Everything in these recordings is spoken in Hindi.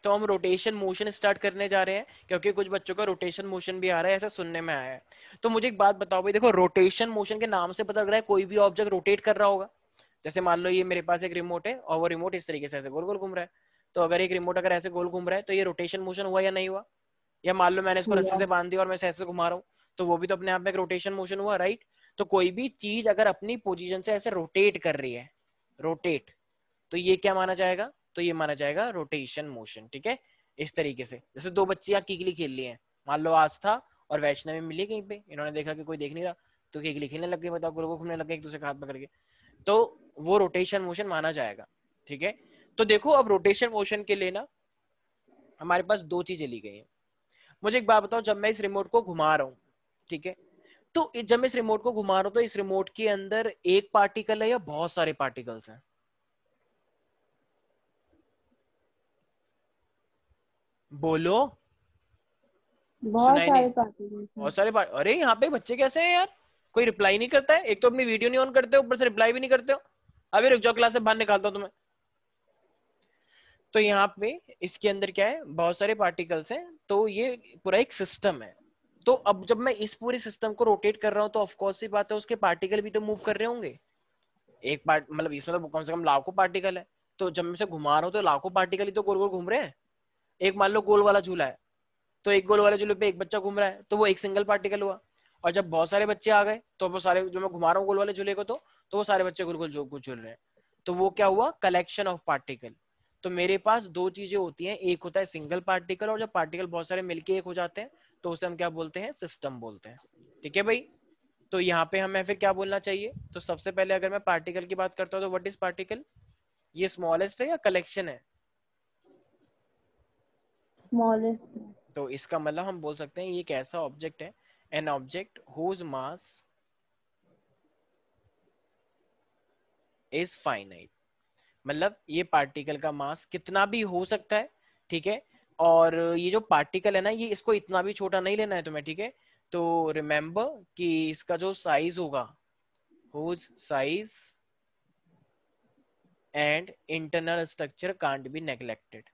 तो हम रोटेशन मोशन स्टार्ट करने जा रहे हैं, क्योंकि कुछ बच्चों का रोटेशन मोशन भी आ रहा है, ऐसा सुनने में आया है। तो मुझे एक बात बताओ भाई, देखो रोटेशन मोशन के नाम से पता लग रहा है कोई भी ऑब्जेक्ट रोटेट कर रहा होगा। जैसे मान लो ये मेरे पास एक रिमोट है और वो रिमोट इस तरीके से ऐसे गोल गोल घूम रहा है, तो अगर एक रिमोट अगर ऐसे गोल घूम रहा है तो ये रोटेशन मोशन हुआ या नहीं हुआ? या मान लो मैंने इसको रस्सी हुआ। से बांध दिया और मैं ऐसे घुमा रहा हूँ, तो वो भी तो अपने आप में एक रोटेशन मोशन हुआ, राइट? तो कोई भी चीज अगर अपनी पोजीशन से ऐसे रोटेट कर रही है, रोटेट, तो ये क्या माना जाएगा? तो ये माना जाएगा रोटेशन मोशन, ठीक है। इस तरीके से जैसे दो बच्चियां कीकली खेल रही हैं, मान लो आस्था और वैष्णवी मिली कहीं पे, इन्होंने देखा कि कोई देख नहीं रहा, तो कीकली खेलने लग गई, बताओ, गोल गोल घूमने लग गए एक दूसरे का हाथ पकड़ के, तो वो रोटेशन मोशन माना जाएगा, ठीक है। तो देखो अब रोटेशन मोशन के लिए ना हमारे पास दो चीजें ली गई हैं। मुझे एक बात बताओ, जब मैं इस रिमोट को घुमा रहा हूँ, ठीक है, तो जब मैं इस रिमोट को घुमा रहा हूँ तो इस रिमोट के अंदर एक पार्टिकल है या बहुत सारे पार्टिकल्स हैं? बोलो। बहुत सुनाई नहीं? सारे पार्टिकल्स हैं। बहुत सारे अरे यहाँ पे बच्चे कैसे हैं यार, कोई रिप्लाई नहीं करता है, एक तो अपनी वीडियो नहीं ऑन करते, ऊपर से रिप्लाई भी नहीं करते हो। अभी रुक जाओ, क्लास से बाहर निकालता हूँ तुम्हें। तो यहाँ पे इसके अंदर क्या है, बहुत सारे पार्टिकल्स हैं, तो ये पूरा एक सिस्टम है। तो अब जब मैं इस पूरे सिस्टम को रोटेट कर रहा हूँ तो ऑफकोर्स सी बात है उसके पार्टिकल भी तो मूव कर रहे होंगे। एक पार्ट मतलब इसमें तो कम से कम लाखों पार्टिकल है, तो जब मैं इसे घुमा रहा हूँ तो लाखों पार्टिकल ही तो गोल गोल घूम रहे हैं। एक मान लो गोल वाला झूला है, तो एक गोल वाले झूले पे एक बच्चा घूम रहा है, तो वो एक सिंगल पार्टिकल हुआ। और जब बहुत सारे बच्चे आ गए तो वो सारे, जो मैं घुमा रहा हूँ गोल वाले झूले को, तो वो सारे बच्चे गोल गोल झूल रहे हैं, तो वो क्या हुआ, कलेक्शन ऑफ पार्टिकल। तो मेरे पास दो चीजें होती हैं, एक होता है सिंगल पार्टिकल, और जब पार्टिकल बहुत सारे मिलके एक हो जाते हैं तो उसे हम क्या बोलते हैं, सिस्टम बोलते हैं, ठीक है भाई। तो यहाँ पे हमें फिर क्या बोलना चाहिए, तो सबसे पहले अगर मैं पार्टिकल की बात करता हूँ तो व्हाट इज पार्टिकल? ये स्मॉलेस्ट है या कलेक्शन है? स्मॉलेस्ट। तो इसका मतलब हम बोल सकते हैं ये एक ऐसा ऑब्जेक्ट है, an object whose mass is finite. मतलब ये पार्टिकल का मास कितना भी हो सकता है, ठीक है। और ये जो पार्टिकल है ना, ये इसको इतना भी छोटा नहीं लेना है तुम्हें, ठीक है। तो रिमेंबर कि इसका जो साइज होगा, whose size and internal structure can't be neglected.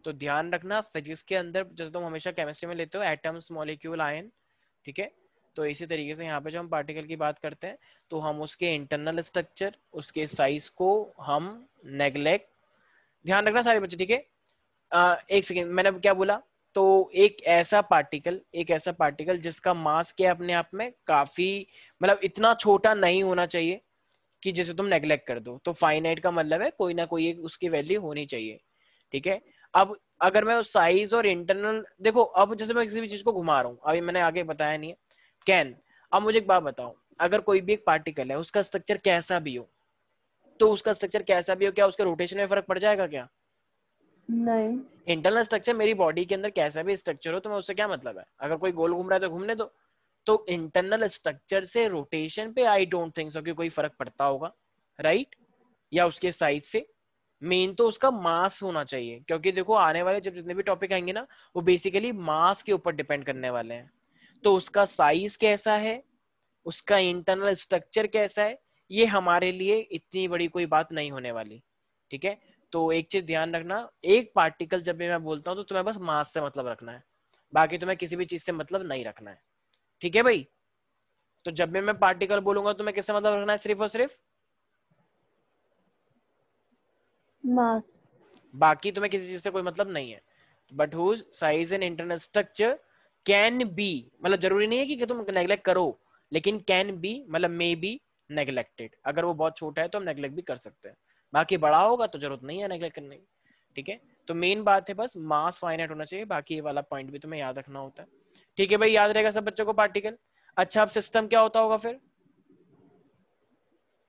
तो ध्यान रखना फिजिक्स के अंदर, जैसे तुम हमेशा केमिस्ट्री में लेते हो, एटम्स, मॉलिक्यूल, आयन, ठीक है। तो इसी तरीके से यहाँ पे जब हम पार्टिकल की बात करते हैं तो हम उसके इंटरनल स्ट्रक्चर, उसके साइज को हम नेग्लेक्ट, ध्यान रखना सारे बच्चे, ठीक है। एक सेकेंड, मैंने क्या बोला? तो एक ऐसा पार्टिकल जिसका मास के अपने आप में काफी, मतलब इतना छोटा नहीं होना चाहिए कि जिसे तुम नेग्लेक्ट कर दो। तो फाइनाइट का मतलब है कोई ना कोई एक उसकी वैल्यू होनी चाहिए, ठीक है। अब अगर मैं उस साइज और इंटरनल, देखो अब जैसे मैं किसी भी चीज को घुमा रहा हूँ, अभी मैंने आगे बताया नहीं है, कैन। अब मुझे एक बात बताओ, अगर कोई भी एक पार्टिकल है, उसका स्ट्रक्चर कैसा भी हो, तो उसका स्ट्रक्चर कैसा भी हो, क्या उसके रोटेशन में फर्क पड़ जाएगा क्या? नहीं। इंटरनल स्ट्रक्चर मेरी बॉडी के अंदर कैसा भी स्ट्रक्चर हो, तो मैं उससे क्या मतलब है, अगर कोई गोल घूम रहा है तो घूमने दो। तो इंटरनल स्ट्रक्चर से रोटेशन पे आई डोंट थिंक सो कि कोई फर्क पड़ता होगा, राइट? या उसके साइज से। मेन तो उसका मास होना चाहिए, क्योंकि देखो आने वाले जब जितने भी टॉपिक आएंगे ना, वो बेसिकली मास के ऊपर डिपेंड करने वाले हैं। तो उसका साइज कैसा है, उसका इंटरनल स्ट्रक्चर कैसा है, ये हमारे लिए इतनी बड़ी कोई बात नहीं होने वाली, ठीक है। तो एक चीज ध्यान रखना, एक पार्टिकल जब भी मैं बोलता हूँ तो तुम्हें बस मास से मतलब रखना है, बाकी तुम्हें किसी भी चीज से मतलब नहीं रखना है, ठीक है भाई। तो जब भी मैं पार्टिकल बोलूंगा तो मैं किससे मतलब रखना है, सिर्फ और सिर्फ, मास। बाकी तुम्हें किसी चीज से कोई मतलब नहीं है। But whose size and internal structure can be, मतलब जरूरी नहीं है कि तुम नेग्लेक्ट करो, लेकिन कैन बी मतलब मे बी नेग्लेक्टेड, अगर वो बहुत छोटा है तो हम नेग्लेक्ट भी कर सकते हैं, बाकी बड़ा होगा तो जरूरत नहीं है नेग्लेक्ट करने की, ठीक है। तो मेन बात है बस मास फाइनाइट होना चाहिए, बाकी ये वाला पॉइंट भी तुम्हें याद रखना होता है, ठीक है भाई, याद रहेगा सब बच्चों को पार्टिकल। अच्छा, अब सिस्टम क्या होता होगा फिर?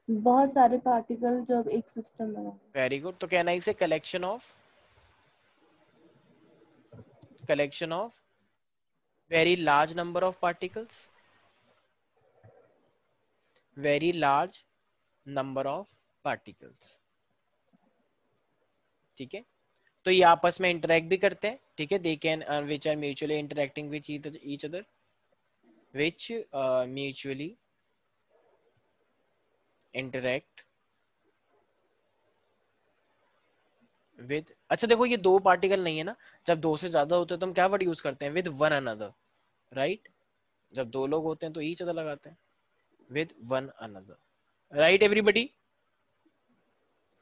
बहुत सारे पार्टिकल जब एक सिस्टम बना। वेरी गुड, तो कहना ही से collection of very large number of particles, very large number of particles, ठीक है। तो ये आपस में इंटरेक्ट भी करते हैं, ठीक है, they can which are mutually interacting with each other, which mutually interact with, अच्छा देखो ये दो पार्टिकल नहीं है ना, जब दो से ज्यादा होते हैं तो हम क्या वर्ड यूज करते हैं, विद वन अनदर, राइट। जब दो लोग होते हैं तो ईच अदर लगाते हैं, with one another, right everybody.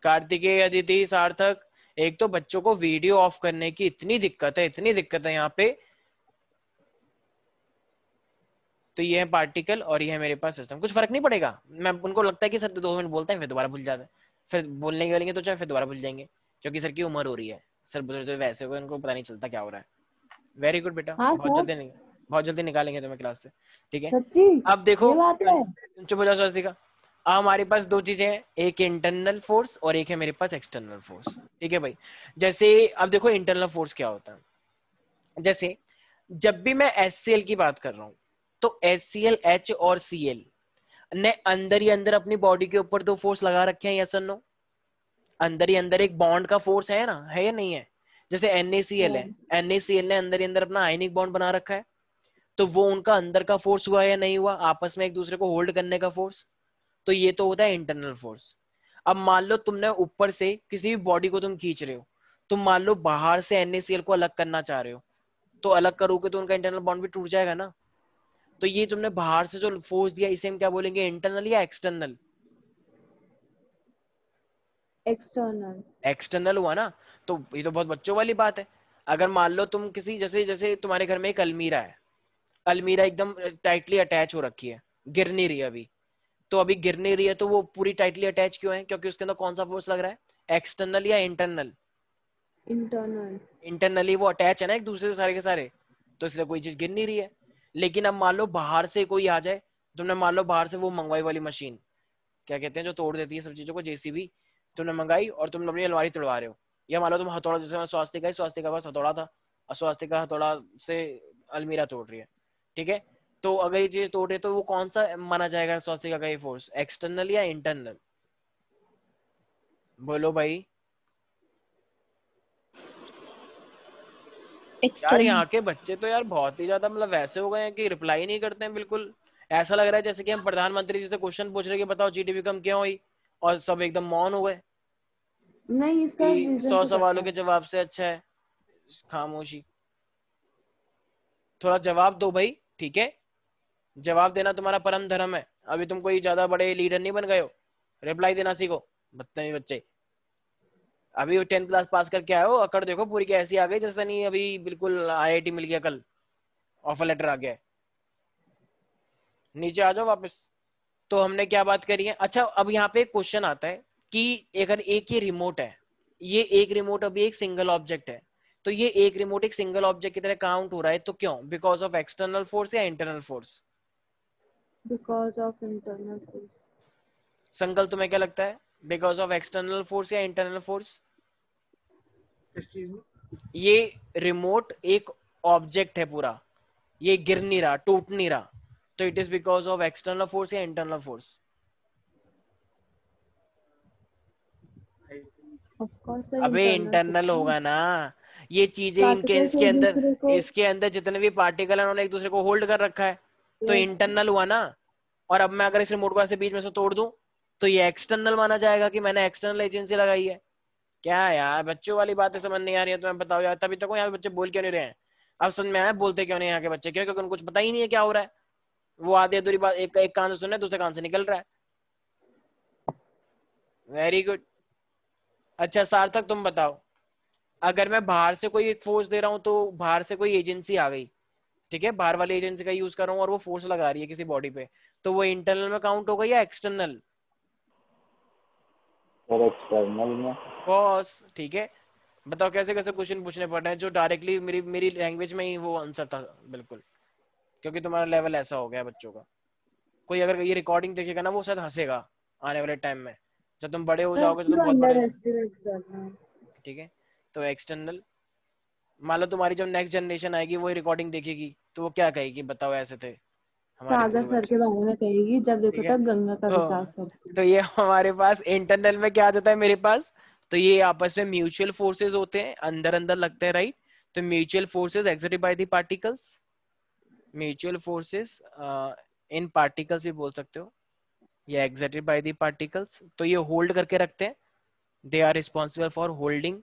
Kartikeya, Aditi, सार्थक, एक तो बच्चों को वीडियो ऑफ करने की इतनी दिक्कत है, इतनी दिक्कत है यहाँ पे। तो ये है पार्टिकल और ये है मेरे पास सिस्टम, कुछ फर्क नहीं पड़ेगा। मैं उनको लगता है कि सर 2 मिनट बोलते हैं फिर दोबारा भूल जाते हैं, फिर बोलने के बोलेंगे तो चाहे फिर दोबारा भूल जाएंगे, क्योंकि सर की उम्र हो रही है, सर बोल तो वैसे हो उनको पता नहीं चलता क्या हो रहा है। वेरी गुड बेटा, हाँ सर, बहुत जल्दी निकालेंगे तुम्हें क्लास से, ठीक है। सच्ची अब देखो, ये बात है। चुप हो जाओ स्वास्तिका। अब हमारे पास दो चीजें हैं, एक इंटरनल फोर्स और एक है मेरे पास एक्सटर्नल फोर्स, ठीक है भाई। जैसे अब देखो इंटरनल फोर्स क्या होता है, जैसे जब भी मैं HCl की बात कर रहा हूं, तो HCl, H और Cl ने अंदर ही अंदर अपनी बॉडी के ऊपर दो फोर्स लगा रखे हैं, यस और नो। अंदर ही अंदर एक बॉन्ड का फोर्स है ना, है या नहीं है। जैसे NaCl है, हाँ, NaCl ने अंदर ही अंदर अपना आयनिक बॉन्ड बना रखा है, तो वो उनका अंदर का फोर्स हुआ या नहीं हुआ, आपस में एक दूसरे को होल्ड करने का फोर्स। तो ये तो होता है इंटरनल फोर्स। अब मान लो तुमने ऊपर से किसी भी बॉडी को तुम खींच रहे हो, तुम मान लो बाहर से NaCl को अलग करना चाह रहे हो, तो अलग करोगे तो उनका इंटरनल बॉन्ड भी टूट जाएगा ना। तो ये तुमने बाहर से जो फोर्स दिया, इसे हम क्या बोलेंगे, इंटरनल या एक्सटर्नल। एक्सटर्नल। एक्सटर्नल हुआ ना। तो ये तो बहुत बच्चों वाली बात है। अगर मान लो तुम किसी, जैसे जैसे तुम्हारे घर में एक अलमीरा है, अलमीरा एकदम टाइटली अटैच हो रखी है, गिर नहीं रही अभी। तो अभी गिर नहीं रही है तो वो पूरी टाइटली अटैच क्यों है, क्योंकि उसके अंदर कौन सा फोर्स लग रहा है, एक्सटर्नल या इंटरनल। इंटरनल। इंटरनली वो अटैच है ना एक दूसरे से सारे के सारे, तो इसलिए कोई चीज गिर नहीं रही है। लेकिन अब मान लो बाहर से कोई आ जाए, तुमने मान लो बाहर से वो मंगवाई वाली मशीन, क्या कहते हैं जो तोड़ देती है सब चीजों को, JCB, तुमने मंगाई और तुम अपनी अलमारी तोड़वा रहे हो। या मान लो तुम हथौड़ा, जैसे मैं स्वास्तिका, स्वास्तिका के पास हथौड़ा था और स्वास्तिका हथौड़ा से अलमीरा तोड़ रही है, ठीक है। तो अगर ये चीज तोड़ रही है तो वो कौन सा माना जाएगा स्वास्तिका का ये फोर्स, एक्सटर्नल या इंटरनल, बोलो भाई। यार एक्सटर्नल। यहाँ के बच्चे तो यार बहुत ही ज्यादा मतलब वैसे हो गए हैं कि रिप्लाई नहीं करते हैं बिल्कुल। ऐसा लग रहा है जैसे कि हम प्रधानमंत्री जी से क्वेश्चन पूछ रहे हैं कि बताओ GDP कम क्यों हुई, और सब एकदम मौन हो गए नहीं, इसका कि रीजन 100 तो पता सवालों है। के जवाब से अच्छा है खामोशी। थोड़ा जवाब दो भाई, ठीक है। जवाब देना तुम्हारा परम धर्म है, अभी तुम कोई ज्यादा बड़े लीडर नहीं बन गए हो, रिप्लाई देना सीखो, बदतमीज बच्चे। अभी 10th क्लास पास करके आए हो, अकड़ देखो पूरी की ऐसी आ गई जैसे नहीं अभी बिल्कुल IIT मिल गया, कल ऑफर लेटर आ गया है। नीचे आ जाओ वापस। तो हमने क्या बात करी है, अच्छा अब यहाँ पे एक क्वेश्चन आता है कि अगर एक ये रिमोट है, ये एक रिमोट अभी एक सिंगल ऑब्जेक्ट है, तो ये एक रिमोट एक सिंगल ऑब्जेक्ट की तरह काउंट हो रहा है, तो क्यों, बिकॉज ऑफ एक्सटर्नल फोर्स या internal force. Because of internal force. संकल्प तुम्हें क्या लगता है, बिकॉज ऑफ एक्सटर्नल फोर्स या इंटरनल फोर्स। किस चीज में? ये रिमोट एक ऑब्जेक्ट है पूरा, ये गिर नहीं रहा, टूट नहीं रहा, तो it is because of external force या internal force. Of course sir, अबे इंटरनल इंटरनल फोर्स। होगा ना। ये चीजें इनके पार्टिकल्स इसके एक अंदर, दूसरे को। इसके अंदर जितने भी पार्टिकल हैं उन्होंने एक दूसरे को होल्ड कर रखा है, तो यस। इंटरनल हुआ ना। और अब मैं अगर इस रिमोट को ऐसे बीच में से तोड़ दूं, तो ये एक्सटर्नल माना जाएगा कि मैंने एक्सटर्नल एजेंसी लगाई है। क्या यार बच्चों वाली बातें समझ नहीं आ रही है तुम्हें, बताओ यार, तभी तक यहाँ पे बच्चे बोल क्यों नहीं रहे हैं। अब समझ में आया बोलते क्यों नहीं यहाँ के बच्चे, क्यों, क्योंकि उनको कुछ पता ही नहीं है क्या हो रहा है। वो आधी अधूरी बात एक एक कान से सुन रहे दूसरे कान से निकल रहा है। Very good. अच्छा सार्थक तुम बताओ, अगर मैं बाहर से कोई एक फोर्स दे रहा हूं, तो बाहर से कोई एजेंसी आ गई, ठीक है, बाहर वाली एजेंसी का यूज कर रहा हूँ और वो फोर्स लगा रही है किसी बॉडी पे, तो वो इंटरनल में काउंट होगा या एक्सटर्नल। सर एक्सटर्नल में। ऑफ कोर्स, ठीक है। बताओ कैसे कैसे क्वेश्चन पूछने पड़ रहे हैं जो डायरेक्टली मेरी मेरी लैंग्वेज में ही वो आंसर था बिल्कुल, क्योंकि तुम्हारा लेवल ऐसा हो गया बच्चों का। कोई अगर ये रिकॉर्डिंग देखेगा ना वो शायद हंसेगा आने वाले टाइम में, जब तुम बड़े हो सर जाओगे तो तुम क्यों बहुत अंडर बड़े, एस्टिमेट कर रहे हैं? ठीक है। तो एक्सटर्नल, मान लो तुम्हारी जब नेक्स्ट जनरेशन आएगी वही रिकॉर्डिंग देखेगी, तो वो क्या कहेगी, बताओ ऐसे थे हमारे सागर पूर्वज, सर के बारे में कहेगी, जब ठीक देखो है। तब गंगा का तो विकास करती तो है। ये हमारे पास इंटरनल में क्या आ जाता है मेरे पास, तो ये आपस में म्यूचुअल फोर्सेस होते हैं, अंदर अंदर लगते हैं, राइट। तो mutual forces exerted by the particles, mutual forces in particles भी बोल सकते हो, या एक्सर्टेड बाय द पार्टिकल्स, तो ये होल्ड करके रखते हैं, they are responsible for holding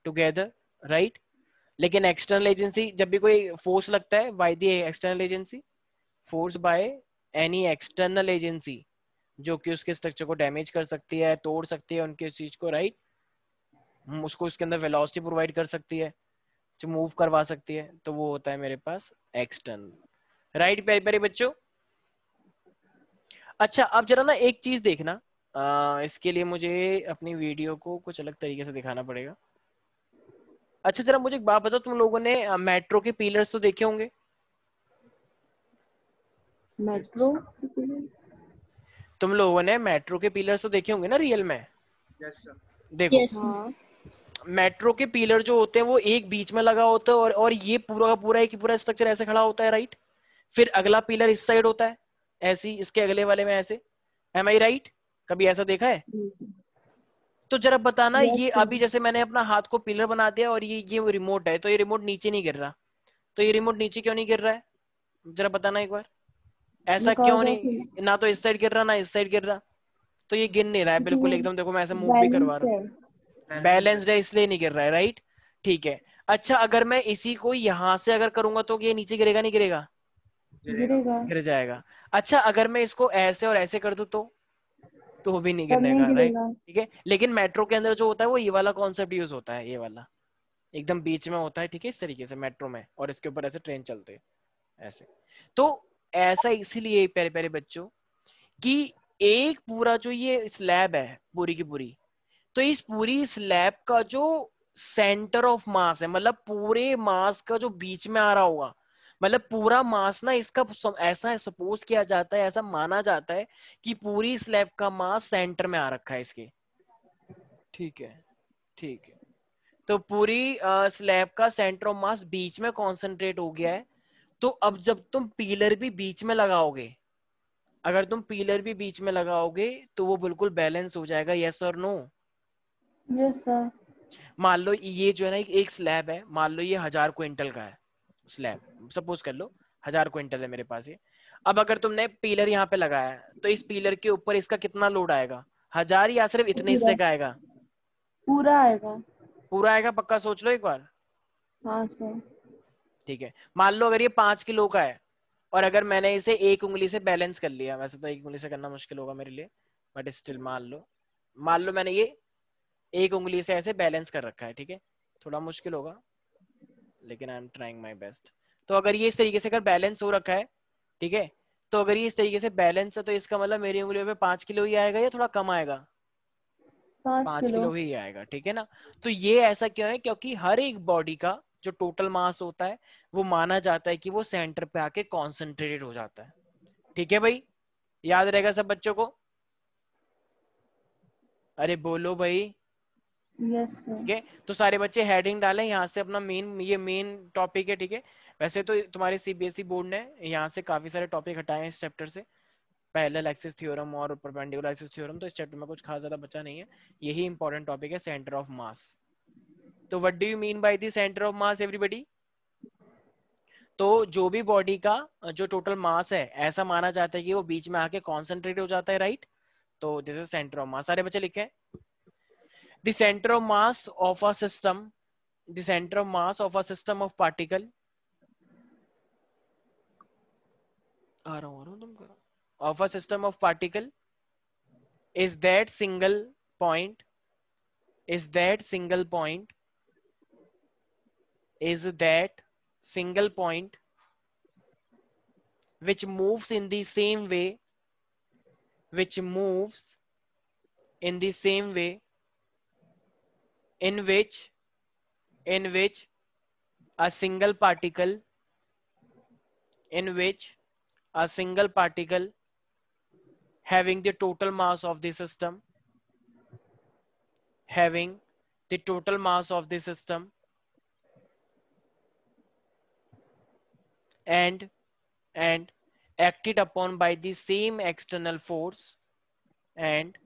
together, right. लेकिन एक्सटर्नल एजेंसी, जब भी कोई फोर्स लगता है, by the external agency, force by any external agency जो कि उसके स्ट्रक्चर को डैमेज कर सकती है, तोड़ सकती है उनके चीज को, राइट, उसको उसके अंदर वेलोसिटी प्रोवाइड कर सकती है, जो मूव करवा सकती है, तो वो होता है मेरे पास एक्सटर्नल, राइट प्यारे प्यारे बच्चों। अच्छा अब जरा ना एक चीज देखना, इसके लिए मुझे अपनी वीडियो को कुछ अलग तरीके से दिखाना पड़ेगा। अच्छा जरा मुझे एक बात बताओ, तुम लोगों ने मेट्रो के पिलर्स तो देखे होंगे? मेट्रो तुम लोगों ने मेट्रो के पिलर्स तो देखे होंगे ना रियल में? Yes sir. देखो यस हाँ मेट्रो के पिलर जो होते हैं वो एक बीच में लगा होता है, और ये पूरा का पूरा एक पूरा स्ट्रक्चर ऐसे खड़ा होता है, राइट। फिर अगला पिलर इस साइड होता है ऐसी, इसके अगले वाले में ऐसे, एम आई राइट? कभी ऐसा देखा है? तो जरा बताना, यस ये सर अभी जैसे मैंने अपना हाथ को पिलर बना दिया और ये रिमोट है, तो ये रिमोट नीचे नहीं गिर रहा, तो ये रिमोट नीचे क्यों नहीं गिर रहा है? जरा बताना एक बार, ऐसा क्यों बिकॉज ऑफ नहीं, ना तो इस साइड गिर रहा ना इस साइड गिर रहा, तो ये गिर नहीं रहा है बिल्कुल एकदम, देखो मैं ऐसे मूव भी करवा बैलेंस रहा है, हूँ, बैलेंस्ड है इसलिए नहीं गिर रहा है, राइट। ठीक है। अच्छा अगर मैं इसी को यहां से अगर करूंगा तो ये नीचे गिरेगा नहीं गिरेगा? गिरेगा गिर जाएगा। अच्छा अगर मैं इसको ऐसे और ऐसे कर दूं तो वो भी नहीं तब नहीं गिरेगा, राइट। गिरेगा। ठीक है, लेकिन मेट्रो के अंदर जो होता है वो ये वाला कॉन्सेप्ट यूज होता है, ये वाला एकदम बीच में होता है, ठीक है, इस तरीके से मेट्रो में, और इसके ऊपर ऐसे ट्रेन चलते हैं ऐसे। तो ऐसा इसीलिए प्यारे प्यारे बच्चों कि एक पूरा जो ये स्लैब है पूरी की पूरी, तो इस पूरी स्लैब का जो सेंटर ऑफ मास है, मतलब पूरे मास का जो बीच में आ रहा होगा, मतलब पूरा मास ना इसका ऐसा है, सपोज किया जाता है, ऐसा माना जाता है कि पूरी स्लैब का मास सेंटर में आ रखा है इसके, ठीक है। ठीक है, तो पूरी स्लैब का सेंटर ऑफ मास बीच में कॉन्सेंट्रेट हो गया है। तो अब जब तुम पिलर भी बीच में लगाओगे, अगर तुम पिलर भी बीच में लगाओगे तो वो बिल्कुल बैलेंस हो जाएगा, यस और नो? Yes sir. मान लो ये जो है ना एक स्लैब है, मान लो ये 1000 क्विंटल का है स्लैब, सपोज कर लो 1000 क्विंटल है मेरे पास ये। अब अगर तुमने पिलर यहाँ पे लगाया है तो इस पिलर के ऊपर इसका कितना लोड आएगा? 1000 या सिर्फ इतने पूरा हिस्से का आएगा? पूरा आएगा। पूरा आएगा, पक्का सोच लो एक बार। हाँ सर। ठीक है, मान लो अगर ये 5 किलो का है, और अगर मैंने इसे एक उंगली से बैलेंस कर लिया, वैसे तो एक उंगली से करना मुश्किल होगा मेरे लिए, बट स्टिल मान लो मैंने ये एक उंगली से ऐसे बैलेंस कर रखा है, ठीक है, थोड़ा मुश्किल होगा लेकिन I am trying my best. तो अगर ये इस तरीके से अगर बैलेंस हो रखा है, ठीक है, तो अगर ये इस तरीके से बैलेंस है तो इसका मतलब मेरी उंगलियों पे 5 किलो ही आएगा या थोड़ा कम आएगा? 5 5 किलो। किलो ही आएगा, ठीक है ना। तो ये ऐसा क्यों है? क्योंकि हर एक बॉडी का जो टोटल मास होता है वो माना जाता है कि वो सेंटर पे आके कॉन्सेंट्रेटेड हो जाता है, ठीक है भाई, याद रहेगा सब बच्चों को? अरे बोलो भाई। यस ठीक सर। है, तो सारे बच्चे हेडिंग डालें यहाँ से अपना ये मेन टॉपिक है, ठीक है। वैसे तो तुम्हारे सीबीएसई बोर्ड ने यहाँ से काफी सारे टॉपिक हटाए हैं इस चैप्टर से, पैरेलल एक्सिस थ्योरम और परपेंडिकुलर एक्सिस थ्योरम, तो इस चैप्टर में कुछ खास ज्यादा बचा नहीं है, यही इंपॉर्टेंट टॉपिक है, सेंटर ऑफ मास। तो what do you mean by the centre of mass everybody? तो जो भी बॉडी का जो टोटल मास है ऐसा माना जाता है कि वो बीच में आके कॉन्सेंट्रेट हो जाता है, राइट। तो this is centre of mass, सारे बच्चे लिखे the centre of mass of a system, the centre of mass of a system of particle, आ रहा हूँ तुम करो, of a system of particle is that single point, is that single point, is that single point which moves in the same way, which moves in the same way in which a single particle, in which a single particle having the total mass of the system, having the total mass of the system and and acted upon by the same external force, and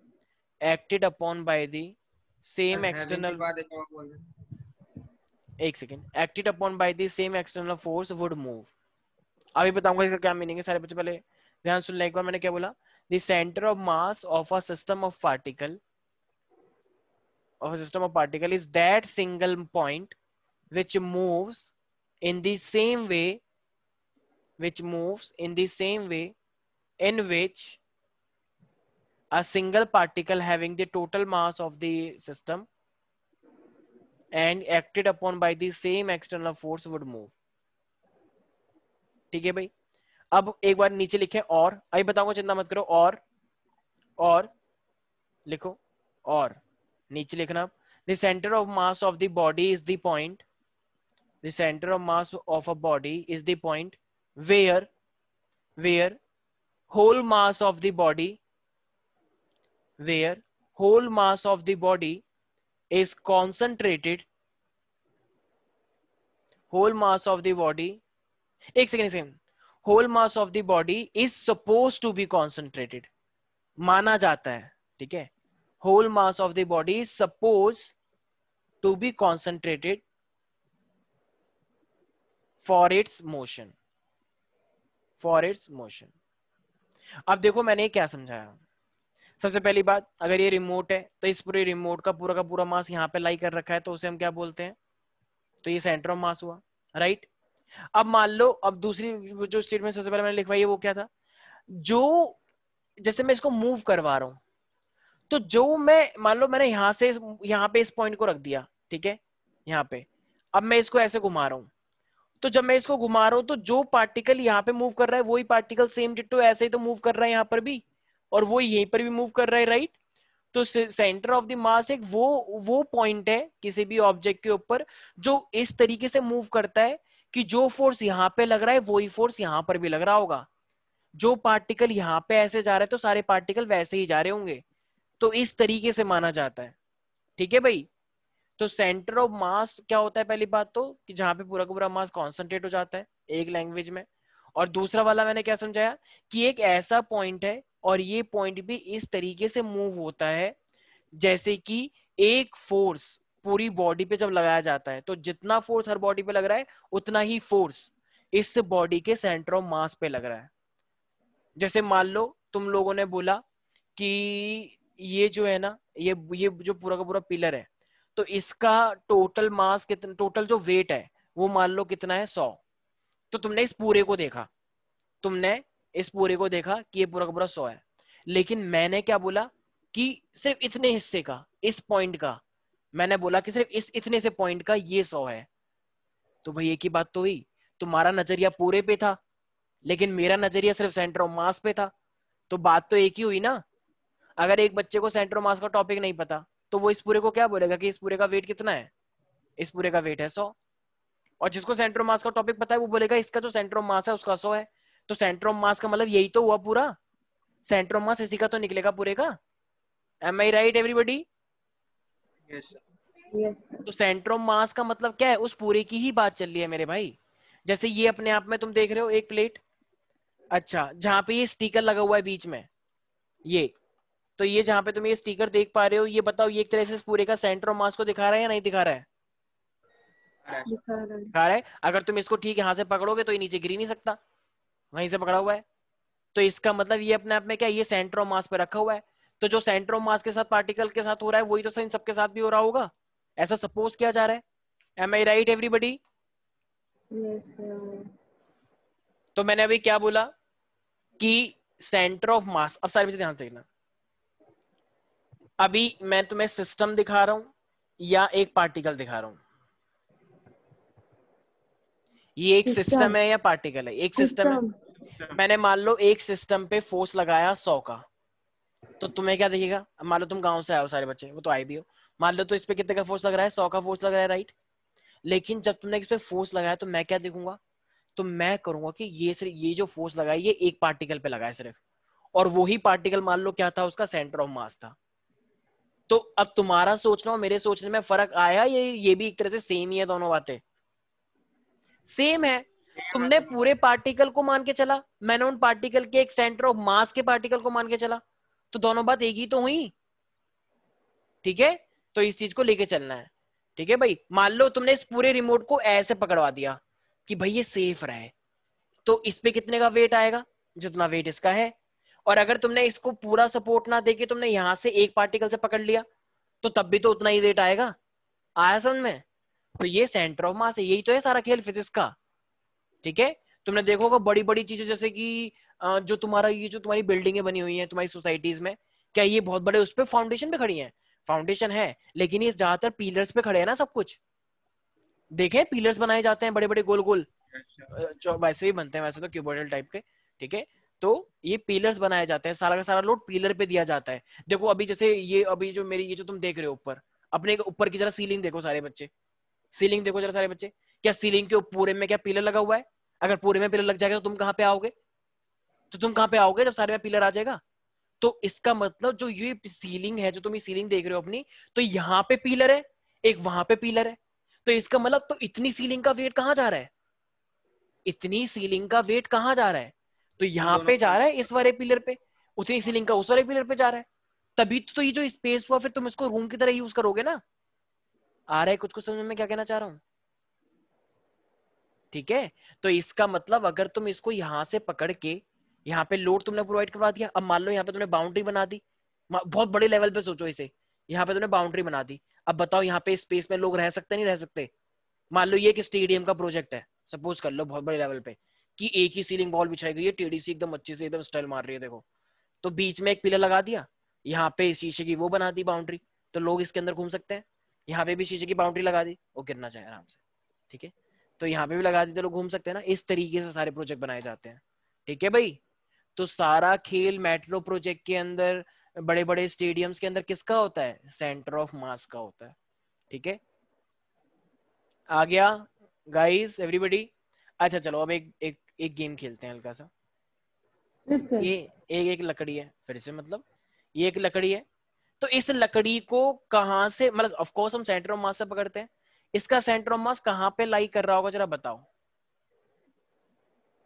acted upon by the same external, एक second, acted upon by the same external force would move। अभी बताऊंगा इसका क्या मीनिंग है, सारे बच्चे पहले ध्यान सुन ले एक बार, मैंने क्या बोला? the center of mass of a system of particle, of a system of particle is that single point which moves in the same way in which a single particle having the total mass of the system and acted upon by the same external force would move. ठीक है भाई, अब एक बार नीचे लिखे और, अभी बताऊंगा चिंता मत करो, और लिखो, और नीचे लिखना the center of mass of the body is the point, the center of mass of a body is the point where whole mass of the body is concentrated, whole mass of the body, एक second, whole mass of the body is supposed to be concentrated, माना जाता है, ठीक है, whole mass of the body is supposed to be concentrated for its motion. अब देखो मैंने क्या समझाया। सबसे पहली बात, अगर ये रिमोट है तो इस पूरे रिमोट का पूरा मास यहाँ पे लाई कर रखा है, तो उसे हम क्या बोलते हैं, तो ये सेंटर ऑफ मास हुआ, राइट। अब मान लो, अब दूसरी जो स्टेटमेंट सबसे पहले मैंने लिखवाई है वो क्या था, जो जैसे मैं इसको मूव करवा रहा हूं, तो जो मैं मान लो मैंने यहां से यहां पे इस पॉइंट को रख दिया, ठीक है, यहाँ पे, अब मैं इसको ऐसे घुमा रहा हूं, तो जब मैं इसको घुमा रहा हूं तो जो पार्टिकल यहाँ पे मूव कर रहा है वही पार्टिकल सेम डिट्टो ऐसे ही तो मूव कर रहा है यहाँ पर भी, और वो यहीं पर भी मूव कर रहा है, राइट। तो सेंटर ऑफ द मास एक वो पॉइंट है किसी भी ऑब्जेक्ट के ऊपर जो इस तरीके से मूव करता है कि जो फोर्स यहाँ पे लग रहा है वही फोर्स यहाँ पर भी लग रहा होगा, जो पार्टिकल यहाँ पे ऐसे जा रहे हैं तो सारे पार्टिकल वैसे ही जा रहे होंगे, तो इस तरीके से माना जाता है, ठीक है भाई। तो सेंटर ऑफ मास क्या होता है, पहली बात तो कि जहां पे पूरा का पूरा मास कॉन्सेंट्रेट हो जाता है एक लैंग्वेज में, और दूसरा वाला मैंने क्या समझाया कि एक ऐसा पॉइंट है और ये पॉइंट भी इस तरीके से मूव होता है जैसे कि एक फोर्स पूरी बॉडी पे जब लगाया जाता है तो जितना फोर्स हर बॉडी पे लग रहा है उतना ही फोर्स इस बॉडी के सेंटर ऑफ मास पे लग रहा है। जैसे मान लो तुम लोगों ने बोला कि ये जो है ना, ये जो पूरा का पूरा पिलर है, तो इसका टोटल मास कितना, टोटल जो वेट है वो मान लो कितना है 100, तो तुमने इस पूरे को देखा कि ये पूरा का पूरा 100 है, लेकिन मैंने क्या बोला कि सिर्फ इतने हिस्से का, इस पॉइंट का, मैंने बोला कि सिर्फ इस इतने से पॉइंट का ये 100 है, तो भाई एक ही बात तो हुई, तुम्हारा नजरिया पूरे पे था लेकिन मेरा नजरिया सिर्फ सेंटर ऑफ मास पे था, तो बात तो एक ही हुई ना। अगर एक बच्चे को सेंटर ऑफ मास का टॉपिक नहीं पता तो वो इस पूरे को क्या बोलेगा कि इस पूरे का वेट कितना है, इस पूरे का वेट है 100, और जिसको सेंटर ऑफ मास का टॉपिक पता है वो बोलेगा इसका जो सेंटर ऑफ मास है उसका 100 है, तो सेंटर ऑफ मास का मतलब यही तो हुआ पूरा, सेंटर ऑफ मास इसी का तो निकलेगा पूरे का। M I right everybody? Yes yes तो सेंटर ऑफ मास का मतलब क्या है, उस पूरे की ही बात चल रही है मेरे भाई। जैसे ये अपने आप में तुम देख रहे हो एक प्लेट, अच्छा जहां पे ये स्टिकर लगा हुआ है बीच में, ये तो ये जहां पे तुम ये स्टिकर देख पा रहे हो, ये बताओ ये एक तरह से इस पूरे का सेंटर ऑफ मास को दिखा रहा है या नहीं दिखा रहा है? दिखा रहा है। दिखा रहा है। अगर तुम इसको ठीक यहाँ से पकड़ोगे तो ये नीचे गिर ही नहीं सकता, वहीं से पकड़ा हुआ है, तो इसका मतलब ये अपने आप में क्या, ये सेंटर ऑफ मास पे रखा हुआ है, तो जो सेंटर ऑफ मास के साथ पार्टिकल के साथ हो रहा है वही तो इन सबके साथ भी हो रहा होगा, ऐसा सपोज किया जा रहा है। M I right everybody? Yes sir. तो मैंने अभी क्या बोला कि सेंटर ऑफ मास, अब सारे बच्चे ध्यान से देखना, अभी मैं तुम्हें सिस्टम दिखा रहा हूं या एक पार्टिकल दिखा रहा हूं, ये एक सिस्टम है या पार्टिकल है? एक सिस्टम है। मैंने मान लो एक सिस्टम पे फोर्स लगाया 100 का, तो तुम्हें क्या दिखेगा, मान लो तुम गांव से आए हो सारे बच्चे, वो तो आए भी हो, मान लो तो इस पे कितने का फोर्स लग रहा है, 100 का फोर्स लग रहा है, राइट। लेकिन जब तुमने इस पे फोर्स लगाया तो मैं क्या देखूंगा, तो मैं करूंगा कि ये सिर्फ ये जो फोर्स लगा है ये एक पार्टिकल पे लगा है सिर्फ, और वही पार्टिकल मान लो क्या था, उसका सेंटर ऑफ मास था। तो अब तुम्हारा सोचना और मेरे सोचने में फर्क आया, ये भी एक तरह से सेम ही है, दोनों बातें सेम है। तुमने पूरे पार्टिकल को मान के चला, मैंने उन पार्टिकल के एक सेंटर ऑफ मास के पार्टिकल को मान के चला, तो दोनों बात एक ही तो हुई, ठीक है। तो इस चीज को लेके चलना है, ठीक है भाई। मान लो तुमने इस पूरे रिमोट को ऐसे पकड़वा दिया कि भाई ये सेफ रहे, तो इस पे कितने का वेट आएगा, जितना वेट इसका है। और अगर तुमने इसको पूरा सपोर्ट ना देके तुमने यहां से एक पार्टिकल से पकड़ लिया तो तब भी तो उतना ही वेट आएगा। आया समझ में? तो ये सेंटर ऑफ मास है, यही तो है सारा खेल फिजिक्स का। ठीक है, तुमने देखो होगा बड़ी बड़ी चीजें जैसे कि जो तुम्हारा ये जो तुम्हारी बिल्डिंगें बनी हुई हैं तुम्हारी सोसाइटीज में, क्या ये बहुत बड़े उस पे फाउंडेशन पे खड़ी हैं? फाउंडेशन है, लेकिन ये ज्यादातर पिलर्स पे खड़े हैं ना सब कुछ। देखे पिलर्स बनाए जाते हैं बड़े बड़े गोल गोल, Yes, sir. जो वैसे भी बनते हैं वैसे तो क्यूबॉइडल टाइप के। ठीक है, तो ये पिलर्स बनाए जाते हैं, सारा का सारा लोड पिलर पे दिया जाता है। देखो अभी जैसे ये अभी जो मेरी ये जो तुम देख रहे हो ऊपर, अपने ऊपर की जरा सीलिंग देखो सारे बच्चे, सीलिंग देखो जरा सारे बच्चे, क्या सीलिंग के पूरे में क्या पिलर लगा हुआ है? अगर पूरे में पिलर लग जाएगा तो तुम कहाँ पे आओगे? तो तुम कहाँ पे आओगे जब सारे में पिलर आ जाएगा? तो इसका मतलब जो ये सीलिंग है, जो तुम ये सीलिंग देख रहे हो अपनी, तो यहाँ पे पिलर है, एक वहां पे पिलर है। तो इसका मतलब तो इतनी सीलिंग का वेट कहाँ जा रहा है? इतनी सीलिंग का वेट कहाँ जा रहा है? तो इन यहाँ दोनों पे जा पे। रहा है इस वाले पिलर पे, उतनी सीलिंग का उस वाले पिलर पे जा रहा है। तभी तो ये जो स्पेस हुआ फिर तुम इसको रूम की तरह यूज करोगे ना। आ रहा है कुछ कुछ समझ में क्या कहना चाह रहा हूँ? ठीक है, तो इसका मतलब अगर तुम इसको यहां से पकड़ के यहाँ पे लोड तुमने प्रोवाइड करवा दिया, अब मान लो यहाँ पे तुमने बाउंड्री बना दी, बहुत बड़े लेवल पे सोचो इसे, यहाँ पे तुमने बाउंड्री बना दी। अब बताओ यहाँ पे स्पेस में लोग रह सकते नहीं रह सकते? मान लो ये एक स्टेडियम का प्रोजेक्ट है, सपोज कर लो बहुत बड़े लेवल पे, कि एक ही सीलिंग वॉल बिछाई गई है टेढ़ी सी एकदम अच्छी से एकदम स्टाइल मार रही है देखो, तो बीच में एक पिलर लगा दिया, यहाँ पे शीशे की वो बना दी बाउंड्री, तो लोग इसके अंदर घूम सकते हैं। यहाँ पे भी शीशे की बाउंड्री लगा दी, वो गिरना चाहिए आराम से। ठीक है, तो यहाँ पे भी लगा दी तो लोग घूम सकते हैं ना। इस तरीके से सारे प्रोजेक्ट बनाए जाते हैं। ठीक है भाई, तो सारा खेल मेट्रो प्रोजेक्ट के अंदर, बड़े बड़े स्टेडियम्स के अंदर किसका होता है? सेंटर ऑफ मास का होता है। ठीक है, आ गया गाइस एवरीबॉडी? अच्छा चलो अब एक एक एक गेम खेलते हैं हल्का सा। फिर से। ये एक एक लकड़ी है, फिर से मतलब ये एक लकड़ी है, तो इस लकड़ी को कहां से, मतलब ऑफ कोर्स हम सेंटर ऑफ मास से पकड़ते हैं, इसका सेंटर ऑफ मास कहां पे लाई कर रहा होगा जरा बताओ?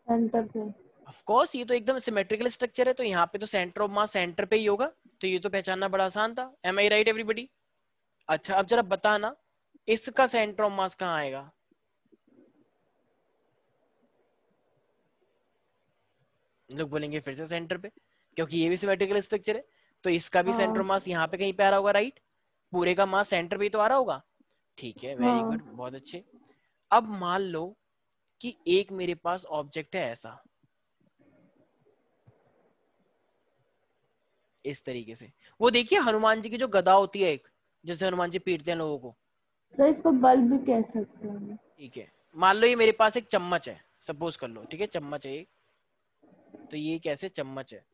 सेंटर पे। ऑफ कोर्स ये तो एकदम सिमेट्रिकल स्ट्रक्चर है, तो यहाँ पे तो सेंटर ऑफ मास सेंटर पे ही होगा, तो ये तो पहचानना बड़ा आसान था। M I right everybody? अच्छा अब जरा बताना इसका सेंटर ऑफ मास कहाँ आएगा? लोग बोलेंगे फिर से सेंटर पे, क्योंकि ये भी सिमेट्रिकल स्ट्रक्चर है, तो इसका भी सेंटर हाँ ऑफ मास यहाँ पे कहीं पे आ रहा होगा, राइट? पूरे का मास सेंटर पे ही तो आ रहा होगा। ठीक है, वेरी हाँ। गुड, बहुत अच्छे। अब मान लो कि एक मेरे पास ऑब्जेक्ट है ऐसा, इस तरीके से, वो देखिए हनुमान जी की जो गदा होती है एक, जैसे हनुमान जी पीटते हैं लोगों को। तो इसको बल्ब भी कह सकते हैं। ठीक है, मान लो ये मेरे पास एक चम्मच है, सपोज कर लो, ठीक है चम्मच है एक, तो ये कैसे चम्मच है।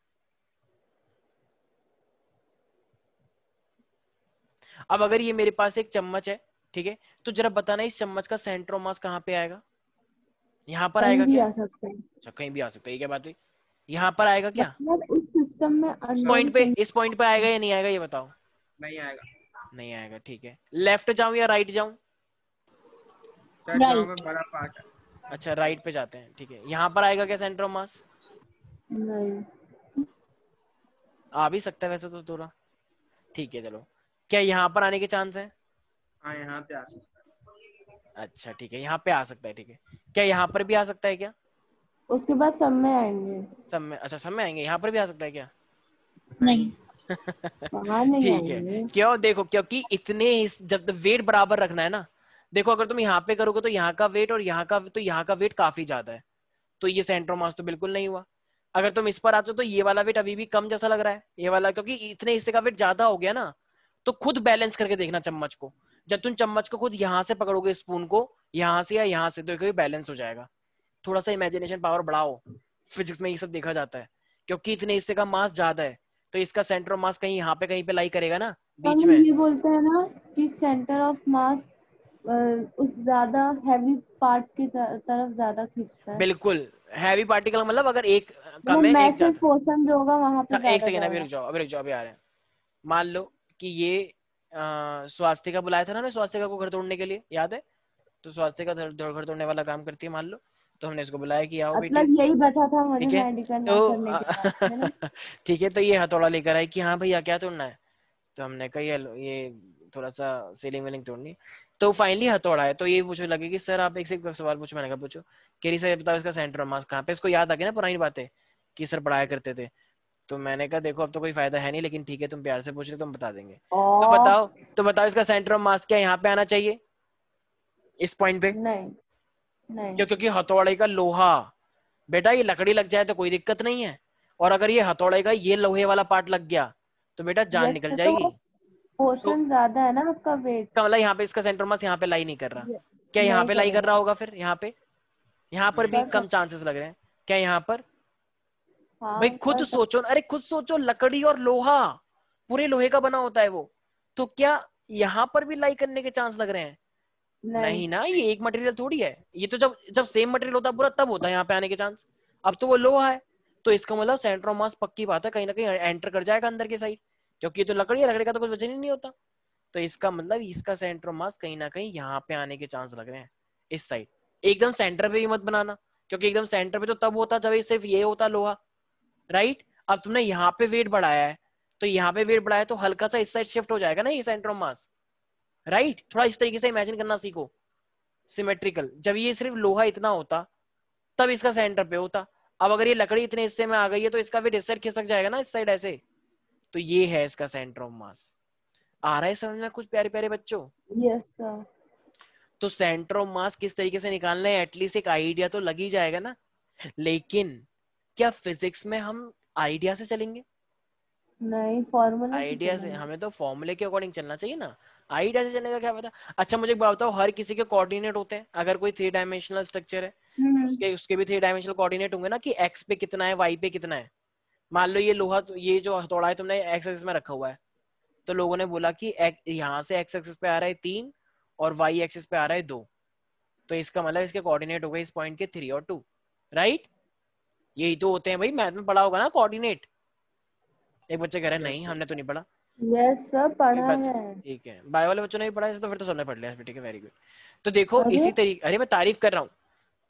अब अगर ये मेरे पास एक चम्मच है, ठीक है, तो जरा बताना इस चम्मच का सेंटर ऑफ मास कहाँ पे आएगा? यहाँ पर कहीं आएगा भी क्या? आ सकते हैं। अच्छा कहीं भी आ सकता है, ये क्या बात हुई? यहाँ पर आएगा क्या? मतलब इस सिस्टम में इस अंदर ही पॉइंट पे, कहीं। इस पॉइंट पे आएगा या नहीं आएगा ये बताओ? नहीं आएगा। नहीं आएगा। ठीक है, लेफ्ट जाऊं या राइट जाऊं? सर जहाँ पे राइट। बड़ा पार्ट है। अच्छा राइट पे जाते हैं। ठीक है, यहाँ पर आएगा क्या सेंटर ऑफ मास? नहीं। आ भी सकता है वैसे तो थोड़ा। ठीक है चलो, क्या यहाँ पर आने के चांस है? हाँ यहाँ पे आ सकता अच्छा ठीक है, यहाँ पे आ सकता है। ठीक है, क्या यहाँ पर भी आ सकता है क्या? उसके बाद सब में आएंगे। सब में? अच्छा सब में आएंगे, यहाँ पर भी आ सकता है क्या? है। नहीं। वहां नहीं ठीक है, आएंगे। क्यों? देखो क्योंकि इतने जब वेट बराबर रखना है ना, देखो अगर तुम यहाँ पे करोगे तो यहाँ का वेट और यहाँ का, तो यहाँ का वेट काफी ज्यादा है, तो ये सेंटर ऑफ मास तो बिल्कुल नहीं हुआ। अगर तुम इस पर आते हो तो ये वाला वेट अभी भी कम जैसा लग रहा है, ये वाला, क्योंकि इतने हिस्से का वेट ज्यादा हो गया ना। तो खुद बैलेंस करके देखना चम्मच को, जब तुम चम्मच को खुद यहाँ से पकड़ोगे स्पून को, यहाँ से या यहाँ से, तो ये बैलेंस हो जाएगा। थोड़ा सा इमेजिनेशन पावर बढ़ाओ, फिजिक्स में ये सब देखा जाता है, क्योंकि इतने हिस्से का मास ज्यादा है, तो इसका सेंटर ऑफ मास कहीं पे लाई करेगा ना, तो हम बीच लोग में। ये बोलते हैं ना कि सेंटर ऑफ मास उस ज्यादा हैवी पार्ट की तरफ ज्यादा खींचता है। बिल्कुल, हैवी पार्टिकल मतलब अगर एक कम मतलब है एक मैसिव ज्यादा। पोर्शन जो होगा वहां पे हाँ एक ज्यादा सेकेंड, अभी जाएगा। रुक जाओ, अभी रुक जाओ, अभी आ रहे हैं। मान लो कि ये स्वास्तिका बुलाया था ना, मैं स्वास्तिका को घर तोड़ने के लिए, याद है? तो स्वास्तिका घर तोड़ने वाला काम करती है मान लो, तो हमने इसको बुलाया कि आओ बेटी। मतलब यही बता था मुझे ठीक है, मेडिकल ना तो करने के बाद, है ना। ठीक है, तो ये हथौड़ा लेकर आए कि हाँ भैया क्या तोड़ना है, तो हमने कहा ये थोड़ा सा सीलिंग विलिंग तोड़नी। तो फाइनली हथौड़ा है, तो ये पूछने लगे कि सर आप एक से एक सवाल पूछो। मैंने कहा पूछो। कह रही सर बताओ इसका सेंटर ऑफ मास कहाँ पे? इसको याद आ गया ना पुरानी बातें कि सर पढ़ाया करते थे। तो मैंने कहा देखो अब तो कोई फायदा है नहीं, लेकिन ठीक है तुम प्यार से पूछ रहे हो, तुम बता देंगे। तो ओ बताओ, तो बताओ इसका सेंटर ऑफ मास क्या यहाँ पे आना चाहिए, इस पॉइंट पे। नहीं नहीं क्यों? क्योंकि हथौड़े का लोहा, बेटा ये लकड़ी लग जाए तो कोई दिक्कत नहीं है, और अगर ये हथौड़े का ये लोहे वाला पार्ट लग गया तो बेटा जान निकल यस, तो जाएगी। तो पोर्शन ज्यादा है ना आपका वेट। इसका मतलब यहाँ पे इसका सेंटर मास यहाँ पे लाई नहीं कर रहा। क्या यहाँ नहीं पे लाई कर रहा करेगा। होगा फिर? यहाँ पे, यहाँ पर भी नहीं कर कम सकते। चांसेस लग रहे हैं। क्या यहाँ पर? भाई हाँ खुद कर सोचो, सकते। अरे खुद सोचो, लकड़ी और लोहा, पूरे लोहे का बना होता है वो, तो क्या यहाँ पर भी लाई करने के चांस लग रहे हैं? नहीं नहीं ना, ये एक मटेरियल थोड़ी है, ये तो जब जब सेम मटेरियल होता है पूरा तब होता है यहाँ पे आने के चांस। अब तो वो लोहा है, तो इसका मतलब सेंटर ऑफ मास पक्की बात है कहीं ना कहीं एंटर कर जाएगा अंदर की साइड, क्योंकि ये तो लकड़ी है, लकड़ी का तो कुछ वजन ही नहीं होता। तो इसका मतलब इसका सेंटर ऑफ मास कहीं ना कहीं यहाँ पे आने के चांस लग रहे हैं, इस साइड। एकदम सेंटर पे भी मत बनाना, क्योंकि एकदम सेंटर पे तो तब होता जब ये सिर्फ ये होता लोहा, राइट। अब तुमने यहाँ पे वेट बढ़ाया है, तो यहाँ पे वेट बढ़ाया तो हल्का सा इस साइड शिफ्ट हो जाएगा ना ये सेंटर ऑफ मास, राइट। थोड़ा इस तरीके से इमेजिन करना सीखो, सिमेट्रिकल। जब ये सिर्फ लोहा इतना होता तब इसका सेंटर पे होता, अब अगर ये लकड़ी इतने हिस्से में आ गई है तो इसका भी इस साइड खिसक जाएगा ना इस साइड ऐसे। तो ये है इसका सेंटर ऑफ मास। आ रहा है समझ में कुछ प्यारे प्यारे बच्चों? Yes sir. तो सेंटर ऑफ मास किस तरीके से निकालना है एटलीस्ट एक आइडिया तो लग ही जाएगा ना। लेकिन क्या फिजिक्स में हम आइडिया से चलेंगे? नहीं, फॉर्मूला से आइडिया से? चलेंगे। हमें तो फॉर्मूले के अकॉर्डिंग चलना चाहिए ना, आइडिया से चलने का क्या पता। अच्छा मुझे एक बात बताओ, हर किसी के कोऑर्डिनेट होते हैं? अगर कोई 3 डायमेंशनल स्ट्रक्चर है, हम्म। उसके उसके भी 3 डायमेंशनल कोऑर्डिनेट होंगे ना, कि एक्स पे कितना है, वाई पे कितना है। मान लो ये लोहा, तो ये जो हथौड़ा है तुमने एक्स एक्सिस में रखा हुआ है, तो लोगों ने बोला कि यहाँ से एक्स एक्सिस पे आ रहा है 3 और वाई एक्सिस पे आ रहा है 2, तो इसका मतलब इसके कोऑर्डिनेट हो गए इस पॉइंट के 3 और 2, राइट। यही तो होते हैं भाई, मैथ में पढ़ा होगा ना कोऑर्डिनेट। एक बच्चे कह रहे हैं यस नहीं सर। हमने तो नहीं पढ़ा। यस सर, एक पढ़ा बात, है। ठीक है, बायो वाले बच्चों ने भी पढ़ा है तो फिर तो सबने पढ़ लिया, ठीक है, वेरी गुड। तो देखो अरे इसी तरीके, अरे मैं तारीफ कर रहा हूँ।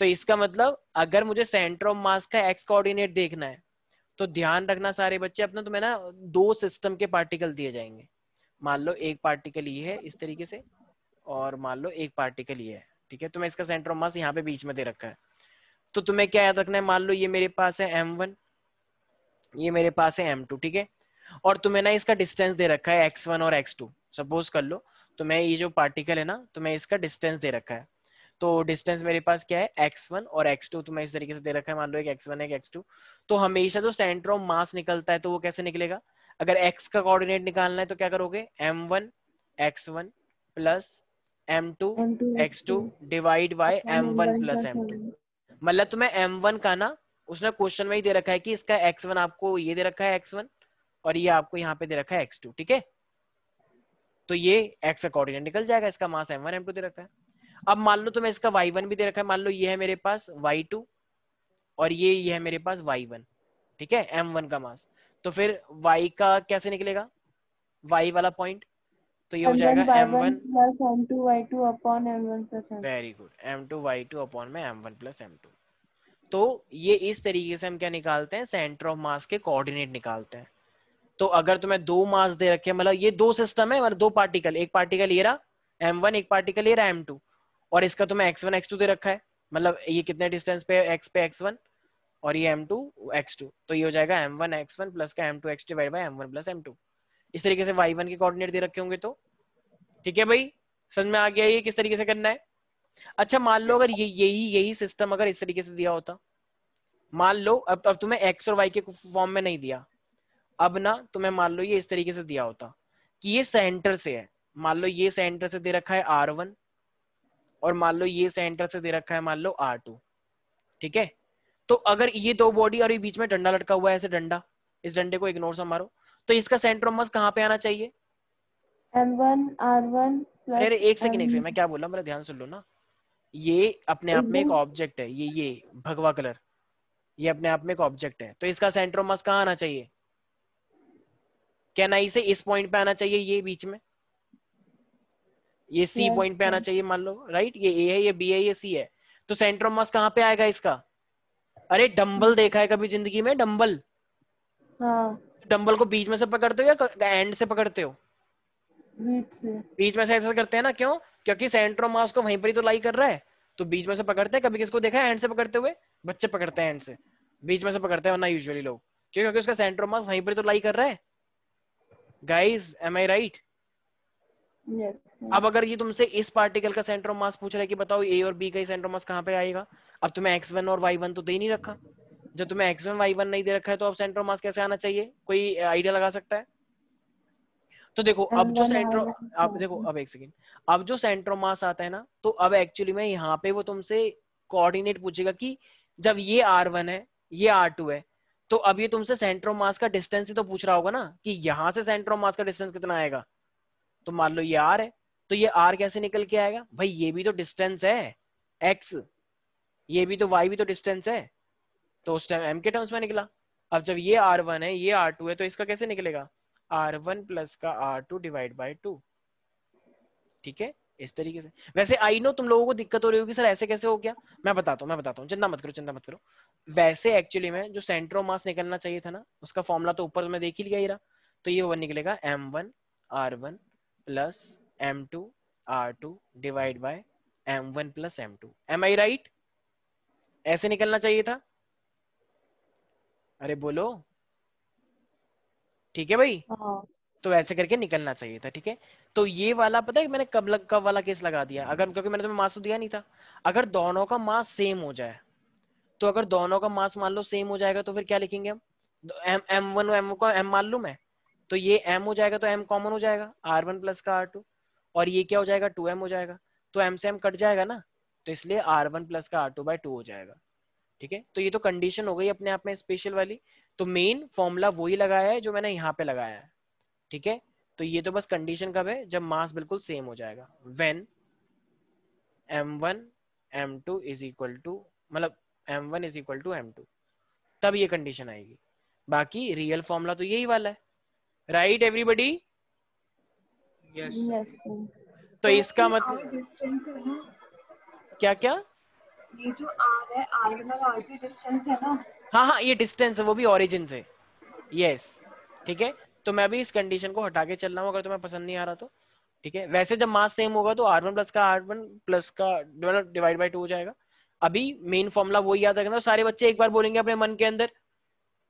तो इसका मतलब अगर मुझे सेंटर ऑफ मास का एक्स कोऑर्डिनेट देखना है, तो ध्यान रखना सारे बच्चे अपना, तुम्हें ना 2 सिस्टम के पार्टिकल दिए जाएंगे। मान लो एक पार्टिकल ये है इस तरीके से, और मान लो एक पार्टिकल ये है, ठीक है। तुम्हें इसका सेंटर ऑफ मास यहाँ पे बीच में दे रखा है, तो तुम्हें क्या याद रखना है, मान लो ये मेरे पास है m1, ये मेरे पास है m2, ठीक है। और तुम्हें ना इसका डिस्टेंस दे रखा है x1 और x2। सपोज कर लो तुम्हें ये जो पार्टिकल है ना, तुम्हें इसका डिस्टेंस दे रखा है। तो डिस्टेंस मेरे पास क्या है, x1 और x2 तुम्हें इस तरीके से दे रखा है, मान लो एक x1 एक x2। तो हमेशा जो सेंटर ऑफ मास निकलता है तो वो कैसे निकलेगा? अगर x का कोऑर्डिनेट निकालना है तो क्या करोगे, m1 x1 plus m2 M2 x2 X2 divide by upon m1 M1 plus plus m2। M2। मतलब तुम्हें m1 का ना, उसने क्वेश्चन में ही दे रखा है कि इसका x1 आपको ये दे रखा है x1, और ये आपको यहाँ पे दे रखा है x2, ठीक है। तो ये x का कोऑर्डिनेट निकल जाएगा, इसका मास m1 m2 दे रखा है। अब मान लो तुम्हें इसका y1 भी दे रखा है, मान लो ये है मेरे पास y2 और ये है मेरे पास y1, ठीक है, m1 का मास। तो फिर y का कैसे निकलेगा, y वाला पॉइंट, तो ये हो M1 जाएगा Y1 m1, plus M2 Y2 upon M1 plus M2। Very good, m2 y2 upon में m1 प्लस m2। तो ये इस तरीके से हम क्या निकालते हैं, सेंटर ऑफ मास के कोऑर्डिनेट निकालते हैं। तो अगर तुम्हें 2 मास दे रखे हैं, मतलब ये 2 सिस्टम है, मतलब 2 पार्टिकल, एक पार्टिकल ये रहा m1, एक पार्टिकल ये रहा m2, और इसका तुम्हें x1 x2 दे रखा है, मतलब ये कितने डिस्टेंस पे x पे x1 और ये m2 x2, तो ये हो जाएगा m1 x1 प्लस का m2 x divide by m1 plus m2। इस तरीके से y1 के कोऑर्डिनेट दे रखे होंगे तो, ठीक है भाई, समझ में आ गया ये किस तरीके से करना है। अच्छा मान लो अगर ये यही यही सिस्टम अगर इस तरीके से दिया होता, मान लो अब तुम्हें x और y के फॉर्म में नहीं दिया, अब ना तुम्हें मान लो ये इस तरीके से दिया होता कि ये सेंटर से है, मान लो ये सेंटर से दे रखा है r1, और मान लो ये सेंटर से दे रखा है मान लो r2, ठीक है। तो अगर ये 2 बॉडी और ये बीच में डंडा लटका हुआ है ऐसे डंडा, इस डंडे को इग्नोर सा मारो, तो इसका सेंटर ऑफ मास कहाँ पे आना चाहिए? M1 R1 अरे प्लस अरे एक सेकंड, M। एक सेकंड, मैं क्या बोला मेरा ध्यान सुन लो ना। ये अपने आप में एक एकदम। ऑब्जेक्ट है, ये भगवा कलर, ये अपने आप में एक ऑब्जेक्ट है, तो इसका सेंटर ऑफ मास कहाँ आना चाहिए? क्या ना इसे इस पॉइंट पे आना चाहिए, ये बीच में, ये सी यस पॉइंट पे आना सर। चाहिए मान लो, राइट। ये ए है, ये बी है, ये सी है, तो सेंटर ऑफ मास कहाँ पे आएगा इसका? अरे डंबल देखा है कभी जिंदगी में, डंबल? हाँ, डंबल को बीच में से पकड़ते हो या एंड से पकड़ते हो? बीच से। बीच में से ऐसे करते हैं ना, क्यों? क्योंकि सेंटर ऑफ मास को वहीं पर ही तो लाई कर रहा है, तो बीच में से पकड़ते हैं। कभी किसको देखा है एंड से पकड़ते हुए? बच्चे पकड़ते हैं एंड से, बीच में से पकड़ते हैं वरना यूजुअली लोग, क्यों? क्योंकि उसका सेंटर ऑफ मास वहीं पर तो लाई कर रहा है। Guys M I right? Yes. अब अगर ये तुमसे इस पार्टिकल का सेंटर ऑफ मास पूछ रहा है कि बताओ ए और बी का सेंटर ऑफ मास कहाँ पे आएगा, अब तुम्हें x1 और y1 तो दे नहीं रखा। जब तुम्हें x1 y1 नहीं दे रखा है तो अब सेंटर ऑफ मास कैसे आना चाहिए? कोई आइडिया लगा सकता है? तो देखो अब जो M1 सेंटर, R1 अब देखो अब एक सेकेंड, अब जो सेंटर ऑफ मास आता है ना, तो अब एक्चुअली में यहाँ पे वो तुमसे कोऑर्डिनेट पूछेगा कि जब ये R1 है ये R2 है, तो अब ये तुमसे सेंटर ऑफ मास का डिस्टेंस ही तो पूछ रहा होगा ना कि यहाँ से सेंटर ऑफ मास का डिस्टेंस कितना आएगा। तो मान लो ये R है, तो ये R कैसे निकल के आएगा भाई? ये भी तो डिस्टेंस है x, ये भी तो y भी तो डिस्टेंस है, तो उस टाइम m के टर्म्स में निकला। अब जब ये R1 है ये R2 है, तो इसका कैसे निकलेगा? R1 प्लस का R2 डिवाइड बाई 2। ठीक है, इस तरीके से। वैसे आई नो तुम लोगों को दिक्कत हो रही होगी, सर ऐसे कैसे हो गया? मैं बताता हूँ, चिंता मत करो, चिंता मत करो। वैसे एक्चुअली में जो सेंटर ऑफ मास निकलना चाहिए था ना, उसका फॉर्मूला तो ऊपर में देख ही लिया ही रहा। तो ये वो निकलेगा m1 r1 plus m2 r2 divide by m1 plus m2। Am I right? ऐसे निकलना चाहिए था। अरे बोलो, ठीक है भाई? हाँ। तो ऐसे करके निकलना चाहिए था। ठीक है, तो ये वाला पता है मैंने कब वाला केस लगा दिया? अगर, क्योंकि मैंने तुम्हें मास तो दिया नहीं था, अगर दोनों का मास सेम हो जाए, तो अगर दोनों का मास मान लो सेम हो जाएगा तो फिर क्या लिखेंगे हम? m1 m को m मान लू मैं, तो ये m हो जाएगा तो m कॉमन हो जाएगा, r1 प्लस का r2, और ये क्या हो जाएगा? 2m हो जाएगा, तो m से m कट जाएगा ना, तो इसलिए r1 प्लस का r2 बाई 2 हो जाएगा। ठीक है, तो ये तो कंडीशन हो गई अपने आप में स्पेशल वाली। तो मेन फॉर्मूला वही लगाया है जो मैंने यहाँ पे लगाया है। ठीक है, तो ये तो बस कंडीशन कब है? जब मास बिल्कुल सेम हो जाएगा, when m1 m2 is equal to, मतलब m1 is equal to m2, तब ये कंडीशन आएगी। बाकी रियल फॉर्मूला तो यही वाला है, राइट एवरीबॉडी? Yes Yes. तो इसका मतलब डिस्टेंस है ना, क्या क्या? ये जो आर है, आर1 और आर2 डिस्टेंस है ना। हाँ हाँ, ये डिस्टेंस है, वो भी ओरिजिन से। यस, ठीक है, तो मैं भी इस कंडीशन को हटा के चल रहा हूँ, अगर तुम्हें पसंद नहीं आ रहा तो। ठीक है, वैसे जब मास सेम होगा तो r1 प्लस का r1 प्लस का डिवाइड बाई 2 हो जाएगा। अभी मेन फॉर्मूला वही याद रखना, सारे बच्चे एक बार बोलेंगे अपने मन के अंदर,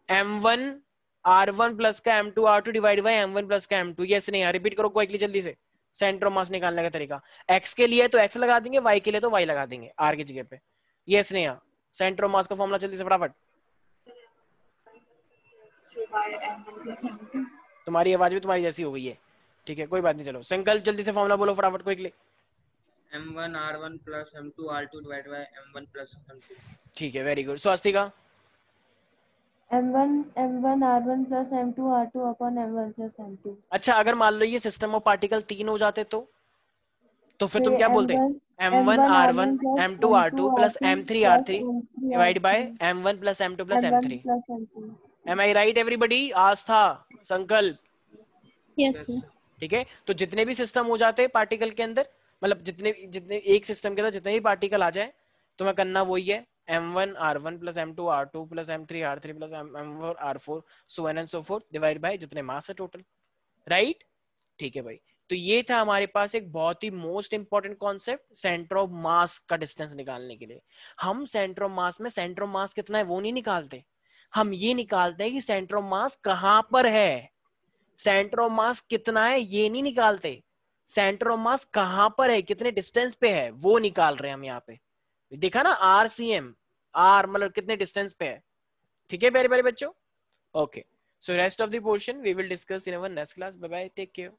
m1 r1 प्लस का m2 r2 divide by m1 plus का m2। यस नहीं, रिपीट करो क्विकली जल्दी से। सेंटर ऑफ मास निकालने का तरीका, x के लिए तो x लगा देंगे, y के लिए तो y लगा देंगे r की जगह पे। यस नहीं, सेंटर ऑफ मास का फॉर्मूला जल्दी से फटाफट। तुम्हारी आवाज भी तुम्हारी जैसी हो गई है। ठीक है, कोई बात नहीं, चलो संकल्प जल्दी से फॉर्मूला बोलो फटाफट quickly. m1 r1 plus m2 r2 divide by m1 plus m2। ठीक है, very good. Swastika? M1 R1 plus M2 R2 upon M1 plus M2। अच्छा, अगर मान लो ये सिस्टम ऑफ पार्टिकल 3 हो जाते तो फिर तो तुम ये क्या बोलते? m1 r1 m2 r2 plus m3 r3 divide by m1 plus m2 plus m3। Am I right everybody? Aastha, Sankalp? Yes sir. ठीक है, तो जितने भी सिस्टम हो जाते हैं पार्टिकल के अंदर, मतलब जितने जितने एक सिस्टम के अंदर जितने भी पार्टिकल आ जाए, तुम्हें करना वही है, m1 r1 plus m2 r2 plus m3 r3 plus m4 r4 so on and so fourth divide by जितने मास है टोटल। राइट? ठीक है भाई, तो ये था हमारे पास एक बहुत ही most important concept, centre of mass का डिस्टेंस निकालने के लिए। हम सेंटर ऑफ मास में सेंटर ऑफ मास कितना है वो नहीं निकालते, हम ये निकालते हैं कि सेंटर ऑफ मास कहां पर है। सेंटर ऑफ मास कितना है ये नहीं निकालते, सेंटर ऑफ मास कहां पर है, कितने डिस्टेंस पे है, वो निकाल रहे हैं हम यहाँ पे। देखा ना, RCM, आर मतलब कितने डिस्टेंस पे है। ठीक है प्यारे प्यारे बच्चों? Okay, so rest of the portion we will discuss in our next class. Bye bye, take care.